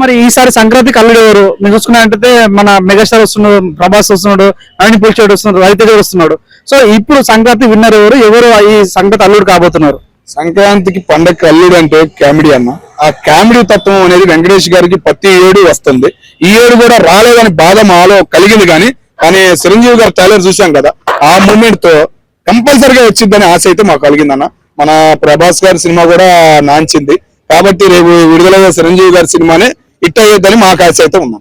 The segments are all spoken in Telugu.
మరి ఈసారి సంక్రాంతికి అల్లుడు ఎవరు మీరు చూసుకున్నట్టయితే మన మెగాస్టార్ వస్తున్నాడు, ప్రభాస్ వస్తున్నాడు, నవీన్ పుల్చేడు వస్తున్నాడు, రవితేజ వస్తున్నాడు. సో ఇప్పుడు సంక్రాంతి విన్నర్ ఎవరు ఎవరు ఈ సంక్రాంతి అల్లుడు కాబోతున్నారు? సంక్రాంతికి పండగ అల్లుడు అంటే కామెడీ అన్న. ఆ కామెడీ తత్వం అనేది వెంకటేష్ గారికి ప్రతి ఏడు వస్తుంది. ఈ ఏడు కూడా రాలేదని బాధ మాలో కలిగింది. కానీ చిరంజీవి గారు ట్రైలర్ చూసాం కదా, ఆ మూమెంట్ తో కంపల్సరిగా వచ్చిందని ఆశ అయితే మాకు కలిగిందన్న. మన ప్రభాస్ గారి సినిమా కూడా నాంచింది కాబట్టి రేపు విడుదలయ్యే చిరంజీవి గారి సినిమానే హిట్ అయ్యేదని మాకు ఆశ అయితే ఉన్నాం.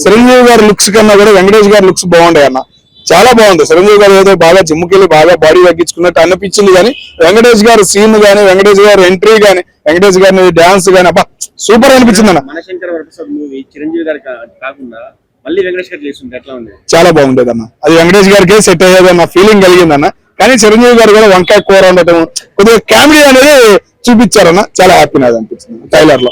చిరంజీవి గారి లుక్స్ కన్నా కూడా వెంకటేష్ గారి లుక్స్ బాగుంటాయి అన్న, చాలా బాగుంది. చిరంజీవి గారు ఏదో బాగా జిమ్ముకెళ్ళి బాగా బాడీ తగ్గించుకున్నట్టు అనిపించింది. కానీ వెంకటేష్ గారు సీన్ గానీ, వెంకటేష్ గారి ఎంట్రీ గానీ, వెంకటేష్ గారి డాన్స్ గానీ అబ్బా సూపర్ అనిపించింది అన్న. చాలా బాగుండేది అన్న, అది వెంకటేష్ గారికి సెట్ అయ్యేది అన్న ఫీలింగ్ కలిగిందన్న. కానీ చిరంజీవి గారు కూడా వంకాయ కూర ఉండటం, కొద్దిగా కామెడీ అనేది చూపించారన్న, చాలా హ్యాపీ నాది అనిపించింది ట్రైలర్ లో.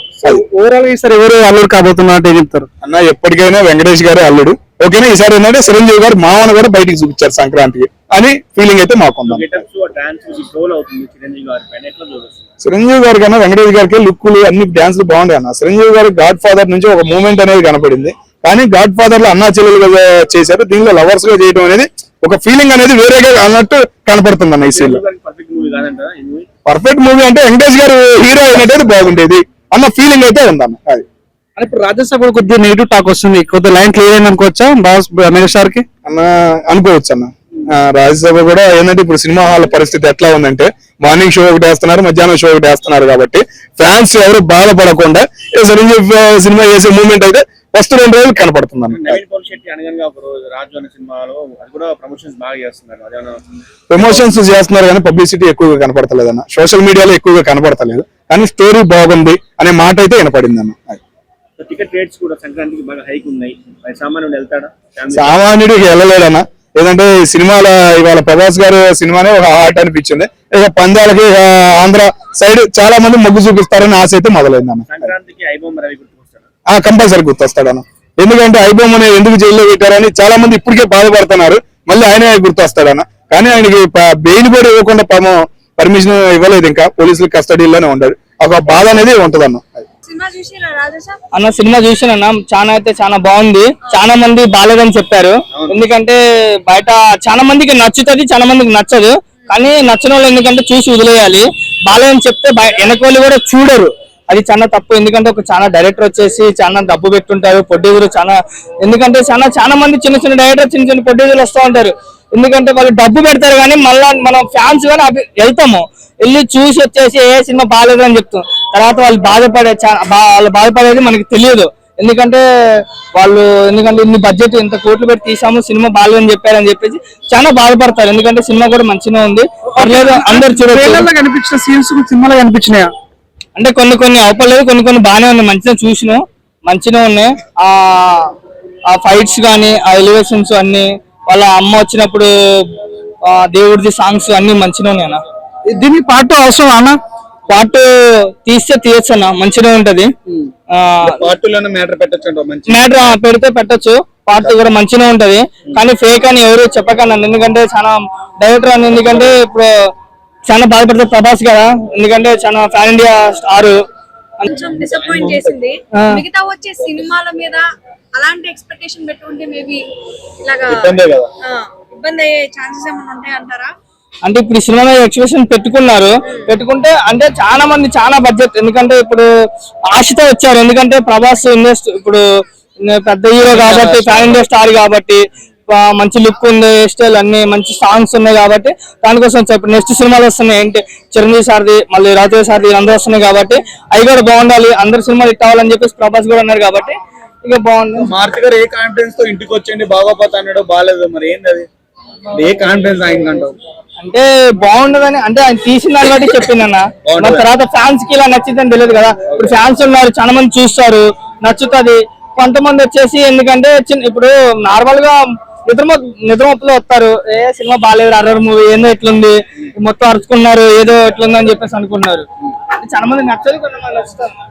ఓవరాల్ ఈసారి ఎవరు అల్లుడు కాబోతున్నా అంటే ఏం చెప్తారు అన్న? ఎప్పటికైనా వెంకటేష్ గారే అల్లుడు. ఓకేనా, ఈసారి ఏంటంటే చిరంజీవి గారు మామను కూడా బయటికి చూపించారు సంక్రాంతికి అని ఫీలింగ్ అయితే మాకుంది. చిరంజీవి గారి కన్నా వెంకటేష్ గారికి లుక్లు అన్ని డాన్స్లు బాగుంటాయి అన్న. చిరంజీవి గారి గాడ్ ఫాదర్ నుంచి ఒక మూమెంట్ అనేది కనపడింది. కానీ గాడ్ ఫాదర్ లో అన్నా చెల్లెలుగా చేశారు, దీనిలో లవర్స్ గా చేయడం అనేది ఒక ఫీలింగ్ అనేది వేరేగా అన్నట్టు కనపడుతుంది అన్న. ఈ సీన్ లో పర్ఫెక్ట్ మూవీ అంటే వెంకటేష్ గారు హీరో అయినట్టు బాగుండేది అన్న ఫీలింగ్ అయితే ఉందన్న. అది ఇప్పుడు రాజ్యసభ కొద్దిగా నెగిటివ్ టాక్ వస్తుంది, కొద్దిగా లైన్ క్లియర్ అయింది అనుకోవచ్చా బాస్ మెగాస్టార్ కి అన్న? అనుకోవచ్చు అన్న. రాజ్యసభ కూడా ఏంటంటే ఇప్పుడు సినిమా హాల్ పరిస్థితి ఎట్లా ఉందంటే మార్నింగ్ షో ఒకటి వేస్తున్నారు, మధ్యాహ్నం షో ఒకటి వేస్తున్నారు. కాబట్టి ఫ్యాన్స్ ఎవరు బాధపడకుండా చిరంజీవి సినిమా చేసే మూమెంట్ అయితే ఫస్ట్ 2 రోజులు కనపడుతుంది అన్న. ప్రమోషన్స్ చేస్తున్నారు కానీ పబ్లిసిటీ ఎక్కువగా కనపడతలేదు అన్న, సోషల్ మీడియాలో ఎక్కువగా కనపడతలేదు. కానీ స్టోరీ బాగుంది అనే మాట అయితే వినపడింది అన్న. సామాన్యుడికి వెళ్ళలేడన్న. ఏదంటే సినిమాల ఇవాళ ప్రభాస్ గారు సినిమానే ఒక హార్ట్ అనిపించింది. ఇక పందాలకి ఆంధ్ర సైడ్ చాలా మంది మొగ్గు చూపిస్తారని ఆశ అయితే మొదలైంది అన్న. కంపల్సరీ గుర్తొస్తాడన్న. ఎందుకంటే ఐబొమ్మని ఎందుకు జైల్లో పెట్టారని చాలా మంది ఇప్పటికే బాధపడుతున్నారు. మళ్ళీ ఆయనే గుర్తొస్తాడన్న. కానీ ఆయనకి బెయిల్ కూడా ఇవ్వకుండా పర్మిషన్ ఇవ్వలేదు, ఇంకా పోలీసుల కస్టడీలోనే ఉండదు. ఒక బాధ అనేది ఉంటది అన్న. అన్న సినిమా చూసినా చాలా అయితే చాలా బాగుంది. చాలా మంది బాలేదని చెప్పారు. ఎందుకంటే బయట చాలా మందికి నచ్చుతుంది, చాలా మందికి నచ్చదు. కానీ నచ్చిన వాళ్ళు ఎందుకంటే చూసి వదిలేయాలి. బాలేదని చెప్తే వెనకోళ్ళు కూడా చూడరు, అది చాలా తప్పు. ఎందుకంటే ఒక చాలా డైరెక్టర్ వచ్చేసి చాలా డబ్బు పెట్టుంటారు, ప్రొడ్యూసర్ చాలా. ఎందుకంటే చాలా మంది చిన్న చిన్న డైరెక్టర్ చిన్న చిన్న ప్రొడ్యూసర్లు వస్తూ ఉంటారు. ఎందుకంటే వాళ్ళు డబ్బు పెడతారు కానీ మళ్ళీ మనం ఫ్యాన్స్ కానీ వెళ్తాము, వెళ్ళి చూసి వచ్చేసి ఏ సినిమా బాగాలేదు అని చెప్తాం. తర్వాత వాళ్ళు బాధపడేది మనకి తెలియదు. ఎందుకంటే ఇన్ని బడ్జెట్ ఇంత కోట్లు పెట్టి తీసాము, సినిమా బాగాలేదని చెప్పారని చెప్పేసి చాలా బాధపడతారు. ఎందుకంటే సినిమా కూడా మంచిగా ఉంది, పర్లేదు, అందరు చూడాలి. కనిపించిన సీన్స్ సినిమాలో కనిపించినాయా అంటే కొన్ని అవపడలేదు, కొన్ని బాగానే ఉన్నాయి, మంచిగా చూసినాం, మంచిగా ఉన్నాయి. ఆ ఫైట్స్ కానీ ఆ ఎలివేషన్స్ అన్ని, వాళ్ళ అమ్మ వచ్చినప్పుడు దేవుడిది సాంగ్స్ అన్ని మంచిగా ఉన్నాయి అన్న. దీనికి పార్ట్ అవసరం అన్న? పార్ట్ తీస్తే తీయచ్చు అన్న, మంచిగా ఉంటది. మ్యాటర్ పెడితే పెట్టచ్చు, పార్ట్ కూడా మంచిగా ఉంటది. కానీ ఫేక్ అని ఎవరు చెప్పకన్నా, ఎందుకంటే చాలా డైరెక్టర్ అని. ఎందుకంటే ఇప్పుడు చాలా బాధపడతారు ప్రభాస్ కదా, ఎందుకంటే చాలా ఫ్యాన్ ఇండియా స్టార్. కొంచెం డిసప్పాయింట్ చేసింది. మిగతా వచ్చే సినిమాల మీద అలాంటి ఎక్స్పెక్టేషన్ పెట్టుకుంటే మేబీ ఇలాగా ఇబ్బంది అయ్యే ఛాన్సెస్ ఏమైనా ఉంటాయి అంటారా? అంటే ఇప్పుడు సినిమా మీద ఎక్స్పెక్టేషన్ పెట్టుకుంటే అంటే చాలా మంది చాలా బడ్జెట్, ఎందుకంటే ఇప్పుడు ఆశతో వచ్చారు. ఎందుకంటే ప్రభాస్ ఇప్పుడు పెద్ద హీరో కాబట్టి, ఫ్యాన్ ఇండియా స్టార్ కాబట్టి, మంచి లుక్ ఉంది, హెయిర్ స్టైల్ అన్ని మంచి సాంగ్స్ ఉన్నాయి కాబట్టి దానికోసం ఇప్పుడు నెక్స్ట్ సినిమాలు వస్తున్నాయి. ఏంటి చిరంజీవి సార్ది, మళ్ళీ రాజేష్ సార్ది, అందరూ వస్తున్నాయి కాబట్టి అవి కూడా బాగుండాలి, అందరు సినిమాలు హిట్ అవ్వాలని చెప్పేసి ప్రభాస్ కూడా ఉన్నారు కాబట్టి ఇక బాగుంది. మార్తి గారు ఏ కాన్ఫిడెన్స్ తో ఇంటికి వచ్చేయండి బాగోపోతా అన్నాడు, బాగాలేదు, మరి ఏంది అది? A confidence ఆయనకంటావు? అంటే బాగుండదని అంటే ఆయన తీసిన దాన్ని బట్టి చెప్పిందన్న. మరి తర్వాత ఫ్యాన్స్ కి ఇలా నచ్చిందని తెలియదు కదా. ఇప్పుడు ఫ్యాన్స్ ఉన్నారు, చాలా మంది చూస్తారు, నచ్చుతుంది. కొంతమంది వచ్చేసి ఎందుకంటే ఇప్పుడు నార్మల్ గా నిద్రమప్పులో వస్తారు, ఏ సినిమా బాగాలేదు, అర్రర్ మూవీ ఏందో ఎట్లుంది, మొత్తం అరుచుకున్నారు, ఏదో ఎట్లుంది అని చెప్పేసి అనుకున్నారు. చాలా మంది నచ్చదు, కొంతమంది నచ్చుతారు.